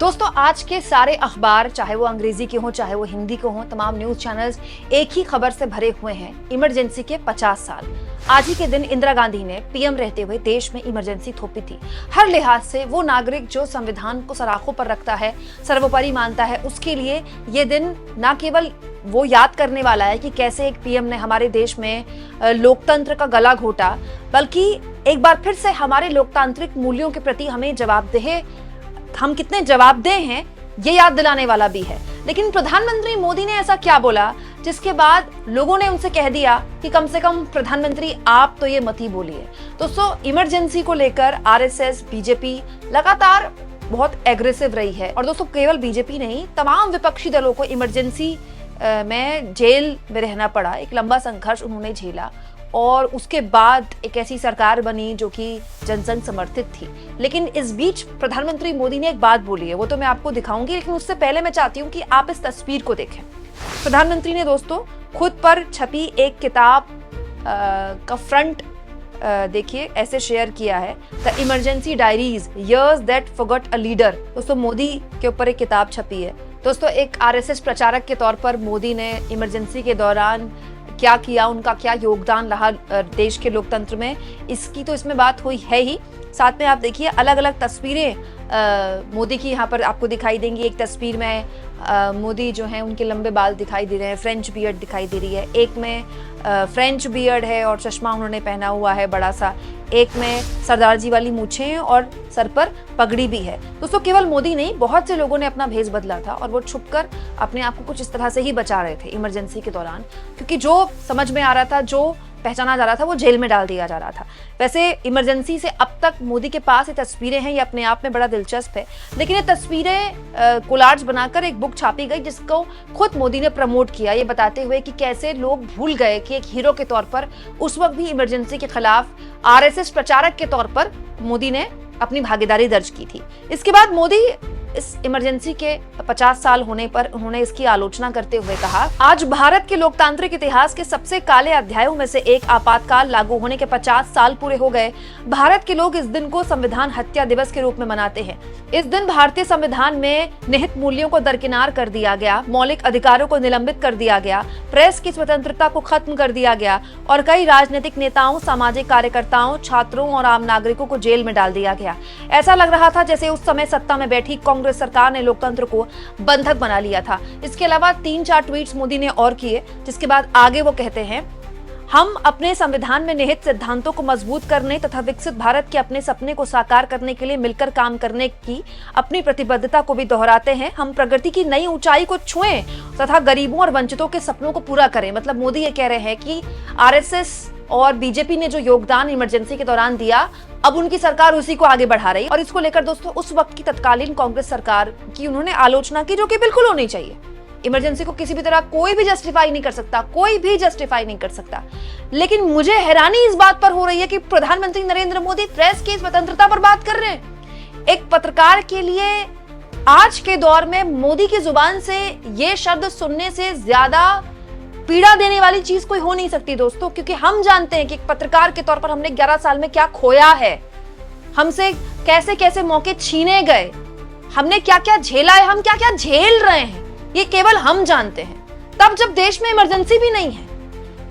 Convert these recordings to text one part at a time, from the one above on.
दोस्तों आज के सारे अखबार, चाहे वो अंग्रेजी के हों चाहे वो हिंदी के हों, तमाम न्यूज चैनल्स एक ही खबर से भरे हुए हैं। इमरजेंसी के 50 साल। आज ही के दिन इंदिरा गांधी ने पीएम रहते हुए देश में इमरजेंसी थोपी थी। हर लिहाज से वो नागरिक जो संविधान को सराखों पर रखता है, सर्वोपरि मानता है, उसके लिए ये दिन न केवल वो याद करने वाला है कि कैसे एक पीएम ने हमारे देश में लोकतंत्र का गला घोटा, बल्कि एक बार फिर से हमारे लोकतांत्रिक मूल्यों के प्रति हम कितने जवाबदेह हैं ये याद दिलाने वाला भी है। लेकिन प्रधानमंत्री मोदी ने ऐसा क्या बोला जिसके बाद लोगों ने उनसे कह दिया कि कम से कम प्रधानमंत्री आप तो ये मत ही बोलिए। दोस्तों इमरजेंसी को लेकर आरएसएस, बीजेपी लगातार बहुत एग्रेसिव रही है। और दोस्तों केवल बीजेपी नहीं, तमाम विपक्षी दलों को इमरजेंसी में जेल में रहना पड़ा। एक लंबा संघर्ष उन्होंने झेला और उसके बाद एक ऐसी सरकार बनी जो कि जनसंघ समर्थित थी। लेकिन इस बीच प्रधानमंत्री मोदी ने एक बात बोली है, वो तो मैं आपको दिखाऊंगी, लेकिन उससे पहले मैं चाहती हूँ कि आप इस तस्वीर को देखें। प्रधानमंत्री ने दोस्तों खुद पर छपी एक किताब का फ्रंट देखिए ऐसे शेयर किया है, the emergency diaries years that forgot a leader. दोस्तों मोदी के ऊपर एक किताब छपी है। दोस्तों एक आरएसएस प्रचारक के तौर पर मोदी ने इमरजेंसी के दौरान क्या किया, उनका क्या योगदान रहा देश के लोकतंत्र में, इसकी तो इसमें बात हुई है ही। साथ में आप देखिए अलग अलग तस्वीरें मोदी की यहाँ पर आपको दिखाई देंगी। एक तस्वीर में मोदी जो हैं उनके लंबे बाल दिखाई दे रहे हैं, फ्रेंच बियर्ड दिखाई दे रही है। एक में फ्रेंच बियर्ड है और चश्मा उन्होंने पहना हुआ है बड़ा सा। एक में सरदार जी वाली मूछें हैं और सर पर पगड़ी भी है। दोस्तों केवल मोदी नहीं, बहुत से लोगों ने अपना भेष बदला था और वो छुपकर अपने आप को कुछ इस तरह से ही बचा रहे थे इमरजेंसी के दौरान, क्योंकि जो समझ में आ रहा था, जो पहचाना जा रहा था, वो जेल में डाल दिया जा रहा था। वैसे इमरजेंसी से अब तक मोदी के पास ये तस्वीरें हैं, ये अपने आप में बड़ा दिलचस्प है। लेकिन ये तस्वीरें कोलाज बनाकर एक बुक छापी गई जिसको खुद मोदी ने प्रमोट किया, ये बताते हुए कि कैसे लोग भूल गए कि एक हीरो के तौर पर उस वक्त भी इमरजेंसी के खिलाफ आरएसएस प्रचारक के तौर पर मोदी ने अपनी भागीदारी दर्ज की थी। इसके बाद मोदी इस इमरजेंसी के 50 साल होने पर उन्होंने इसकी आलोचना करते हुए कहा, आज भारत के लोकतांत्रिक इतिहास के सबसे काले अध्यायों में से एक आपातकाल लागू होने के 50 साल पूरे हो गए। भारत के लोग इस दिन को संविधान हत्या दिवस के रूप में मनाते हैं। इस दिन भारतीय संविधान में निहित मूल्यों को दरकिनार कर दिया गया, मौलिक अधिकारों को निलंबित कर दिया गया, प्रेस की स्वतंत्रता को खत्म कर दिया गया और कई राजनीतिक नेताओं, सामाजिक कार्यकर्ताओं, छात्रों और आम नागरिकों को जेल में डाल दिया गया। ऐसा लग रहा था जैसे उस समय सत्ता में बैठी कांग्रेस सरकार ने लोकतंत्र को बंधक बना लिया था। इसके अलावा 3-4 ट्वीट्स मोदी ने और किए, जिसके बाद आगे वो कहते हैं, हम अपने संविधान में निहित सिद्धांतों को मजबूत करने तथा विकसित भारत के अपने सपने को साकार करने के लिए मिलकर काम करने की अपनी प्रतिबद्धता को भी दोहराते हैं। हम प्रगति की नई ऊंचाई को छुएं तथा गरीबों और वंचितों के सपनों को पूरा करें। मतलब मोदी ये कह रहे हैं कि आरएसएस और बीजेपी ने जो योगदान इमरजेंसी के दौरान दिया, अब उनकी सरकार उसी को आगे बढ़ा रही है। और इसको लेकर दोस्तों उस वक्त की तत्कालीन कांग्रेस सरकार की उन्होंने आलोचना की, जो कि बिल्कुल होनी चाहिए। इमरजेंसी को किसी भी तरह कोई भी जस्टिफाई नहीं कर सकता, कोई भी जस्टिफाई नहीं कर सकता। लेकिन मुझे हैरानी इस बात पर हो रही है कि प्रधानमंत्री नरेंद्र मोदी प्रेस की स्वतंत्रता पर बात कर रहे हैं। एक पत्रकार के लिए आज के दौर में मोदी की जुबान से ये शब्द सुनने से ज्यादा पीड़ा देने वाली चीज कोई हो नहीं सकती दोस्तों, क्योंकि हम जानते हैं कि एक पत्रकार के तौर पर हमने 11 साल में क्या खोया है, हमसे कैसे कैसे मौके छीने गए, हमने क्या क्या झेला है, हम क्या क्या झेल रहे हैं, ये केवल हम जानते हैं। तब जब देश में इमरजेंसी भी नहीं है,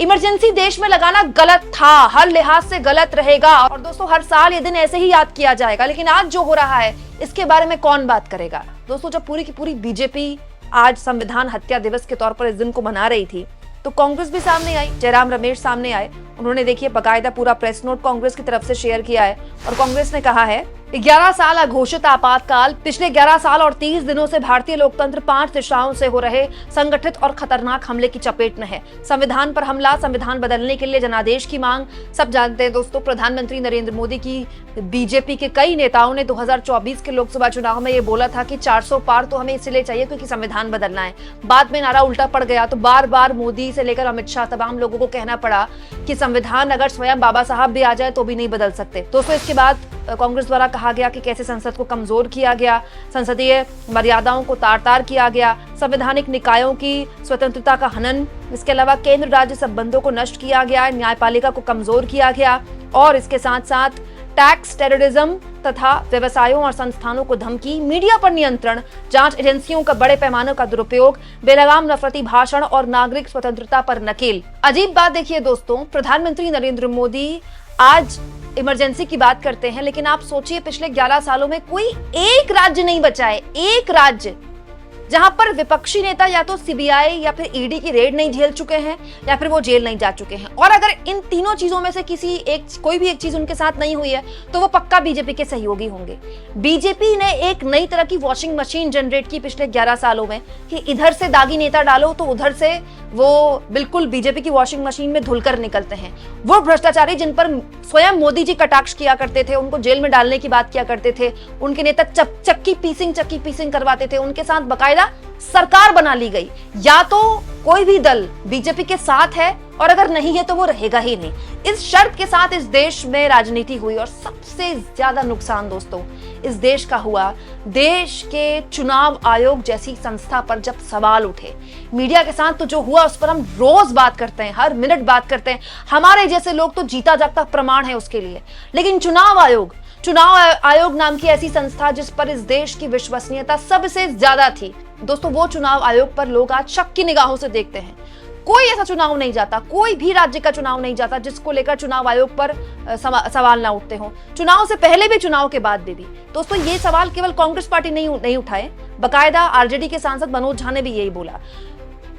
इमरजेंसी देश में लगाना गलत था, हर लिहाज से गलत रहेगा। और दोस्तों हर साल ये दिन ऐसे ही याद किया जाएगा। लेकिन आज जो हो रहा है इसके बारे में कौन बात करेगा। दोस्तों जब पूरी की पूरी बीजेपी आज संविधान हत्या दिवस के तौर पर इस दिन को मना रही थी, तो कांग्रेस भी सामने आई, जयराम रमेश सामने आए। उन्होंने देखिए बाकायदा पूरा प्रेस नोट कांग्रेस की तरफ से शेयर किया है और कांग्रेस ने कहा है, 11 साल अघोषित आपातकाल पिछले 11 साल और 30 दिनों से भारतीय लोकतंत्र 5 दिशाओं से हो रहे संगठित और खतरनाक हमले की चपेट में है। संविधान पर हमला, संविधान बदलने के लिए जनादेश की मांग। सब जानते हैं दोस्तों प्रधानमंत्री नरेंद्र मोदी की बीजेपी के कई नेताओं ने 2024 के लोकसभा चुनाव में ये बोला था कि 400 पार तो हमें इसलिए चाहिए क्योंकि संविधान बदलना है। बाद में नारा उल्टा पड़ गया, तो बार बार मोदी से लेकर अमित शाह तमाम लोगों को कहना पड़ा कि संविधान अगर स्वयं बाबा साहब भी आ जाए तो भी नहीं बदल सकते। दोस्तों इसके बाद कांग्रेस द्वारा कहा गया कि कैसे संसद को कमजोर किया गया, संसदीय मर्यादाओं को तार तार किया गया, संवैधानिक निकायों की स्वतंत्रता का हनन, इसके अलावा केंद्र राज्य संबंधों को नष्ट किया गया, न्यायपालिका को कमजोर किया गया और इसके साथ साथ टैक्स, टेररिज्म तथा व्यवसायों और संस्थानों को धमकी, मीडिया पर नियंत्रण, जांच एजेंसियों का बड़े पैमाने का दुरुपयोग, बेलगाम नफरती भाषण और नागरिक स्वतंत्रता पर नकेल। अजीब बात देखिए दोस्तों, प्रधानमंत्री नरेंद्र मोदी आज इमरजेंसी की बात करते हैं, लेकिन आप सोचिए पिछले 11 सालों में कोई एक राज्य नहीं बचा है, एक राज्य जहां पर विपक्षी नेता या तो सीबीआई या फिर ईडी की रेड नहीं झेल चुके हैं या फिर वो जेल नहीं जा चुके हैं। और अगर इन तीनों चीजों में से कोई भी एक चीज उनके साथ नहीं हुई है तो वो पक्का बीजेपी के सहयोगी होंगे। बीजेपी ने एक नई तरह की वॉशिंग मशीन जनरेट की पिछले 11 सालों में कि इधर से दागी नेता डालो तो उधर से वो बिल्कुल बीजेपी की वॉशिंग मशीन में धुलकर निकलते हैं। वो भ्रष्टाचारी जिन पर स्वयं मोदी जी कटाक्ष किया करते थे, उनको जेल में डालने की बात किया करते थे, उनके नेता चक्की पीसिंग करवाते थे, उनके साथ बकायदा सरकार बना ली गई। या तो कोई भी दल बीजेपी के साथ है और अगर नहीं है तो वो रहेगा ही नहीं। इस शर्त के साथ इस देश में राजनीति हुई और सबसे ज्यादा नुकसान दोस्तों इस देश का हुआ देश के चुनाव आयोग जैसी संस्था पर जब सवाल उठे। मीडिया के साथ तो जो हुआ उस पर हम रोज बात करते हैं, हर मिनट बात करते हैं, हमारे जैसे लोग तो जीता जागता प्रमाण है उसके लिए। लेकिन चुनाव आयोग नाम की ऐसी संस्था जिस पर इस देश की विश्वसनीयता सबसे ज्यादा थी दोस्तों, वो चुनाव आयोग पर लोग आज शक की निगाहों से देखते हैं। कोई ऐसा चुनाव नहीं जाता, कोई भी राज्य का चुनाव नहीं जाता जिसको लेकर चुनाव आयोग पर सवाल ना उठते हो, चुनाव से पहले भी चुनाव के बाद भी। दोस्तों ये सवाल केवल कांग्रेस पार्टी नहीं उठाए, बकायदा आरजेडी के सांसद मनोज झा ने भी यही बोला।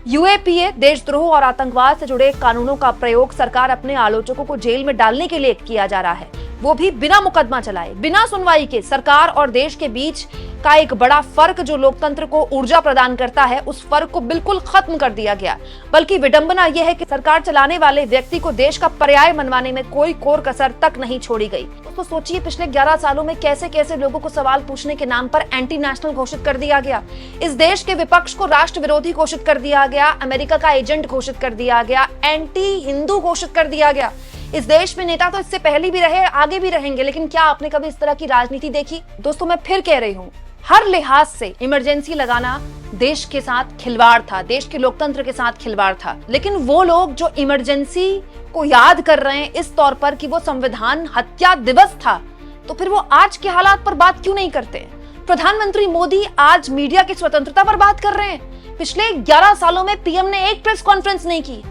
यूएपीए देशद्रोह और आतंकवाद से जुड़े कानूनों का प्रयोग सरकार अपने आलोचकों को जेल में डालने के लिए किया जा रहा है, वो भी बिना मुकदमा चलाए, बिना सुनवाई के। सरकार और देश के बीच का एक बड़ा फर्क जो लोकतंत्र को ऊर्जा प्रदान करता है, उस फर्क को बिल्कुल खत्म कर दिया गया। बल्कि विडंबना यह है कि सरकार चलाने वाले व्यक्ति को देश का पर्याय मनवाने में कोई कोर कसर तक नहीं छोड़ी गई। तो सोचिए पिछले 11 सालों में कैसे कैसे लोगों को सवाल पूछने के नाम पर एंटी नेशनल घोषित कर दिया गया, इस देश के विपक्ष को राष्ट्र विरोधी घोषित कर दिया गया, अमेरिका का एजेंट घोषित कर दिया गया, एंटी हिंदू घोषित कर दिया गया। इस देश में नेता तो इससे पहले भी रहे, आगे भी रहेंगे, लेकिन क्या आपने कभी इस तरह की राजनीति देखी? दोस्तों मैं फिर कह रही हूँ, हर लिहाज से इमरजेंसी लगाना देश के साथ खिलवाड़ था, देश के लोकतंत्र के साथ खिलवाड़ था। लेकिन वो लोग जो इमरजेंसी को याद कर रहे हैं इस तौर पर कि वो संविधान हत्या दिवस था, तो फिर वो आज के हालात पर बात क्यों नहीं करते? प्रधानमंत्री मोदी आज मीडिया की स्वतंत्रता पर बात कर रहे हैं। पिछले 11 सालों में पीएम ने एक प्रेस कॉन्फ्रेंस नहीं की।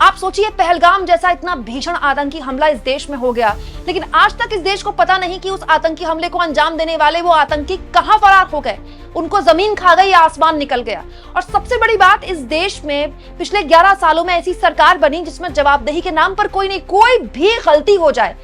आप सोचिए पहलगाम जैसा इतना भीषण आतंकी हमला इस देश में हो गया, लेकिन आज तक इस देश को पता नहीं कि उस आतंकी हमले को अंजाम देने वाले वो आतंकी कहां फरार हो गए, उनको जमीन खा गई या आसमान निकल गया। और सबसे बड़ी बात, इस देश में पिछले 11 सालों में ऐसी सरकार बनी जिसमें जवाबदेही के नाम पर कोई नहीं, कोई भी गलती हो जाए,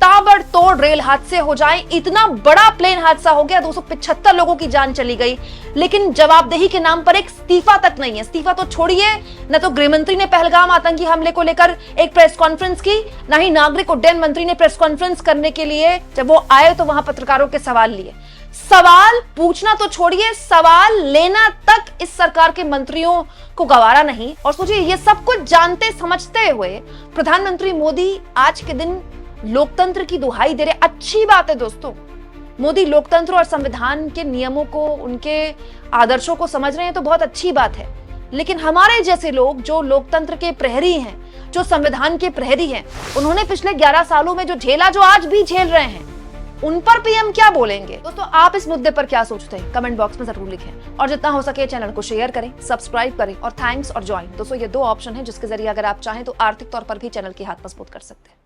ताबड़तोड़ रेल हादसे हो जाए, इतना बड़ा प्लेन हादसा हो गया, 275 लोगों की जान चली गई, लेकिन जवाबदेही के नाम पर एक इस्तीफा तक नहीं है। इस्तीफा तो छोड़िए, न तो गृहमंत्री ने पहलगाम आतंकी हमले को लेकर एक प्रेस कॉन्फ्रेंस की, न ही नागरिक उड्डयन मंत्री ने प्रेस कॉन्फ्रेंस करने के लिए जब वो आए तो वहां पत्रकारों के सवाल लिए। सवाल पूछना तो छोड़िए, सवाल लेना तक इस सरकार के मंत्रियों को गवारा नहीं। और सोचिए ये सब कुछ जानते समझते हुए प्रधानमंत्री मोदी आज के दिन लोकतंत्र की दुहाई दे रहे। अच्छी बात है दोस्तों, मोदी लोकतंत्र और संविधान के नियमों को, उनके आदर्शों को समझ रहे हैं तो बहुत अच्छी बात है। लेकिन हमारे जैसे लोग जो लोकतंत्र के प्रहरी हैं, जो संविधान के प्रहरी हैं, उन्होंने पिछले 11 सालों में जो झेला, जो आज भी झेल रहे हैं, उन पर पीएम क्या बोलेंगे? दोस्तों आप इस मुद्दे पर क्या सोचते हैं? कमेंट बॉक्स में जरूर लिखें और जितना हो सके चैनल को शेयर करें, सब्सक्राइब करें और थैंक्स और ज्वाइन। दोस्तों ये 2 ऑप्शन है जिसके जरिए अगर आप चाहें तो आर्थिक तौर पर भी चैनल की हाथ मजबूत कर सकते हैं।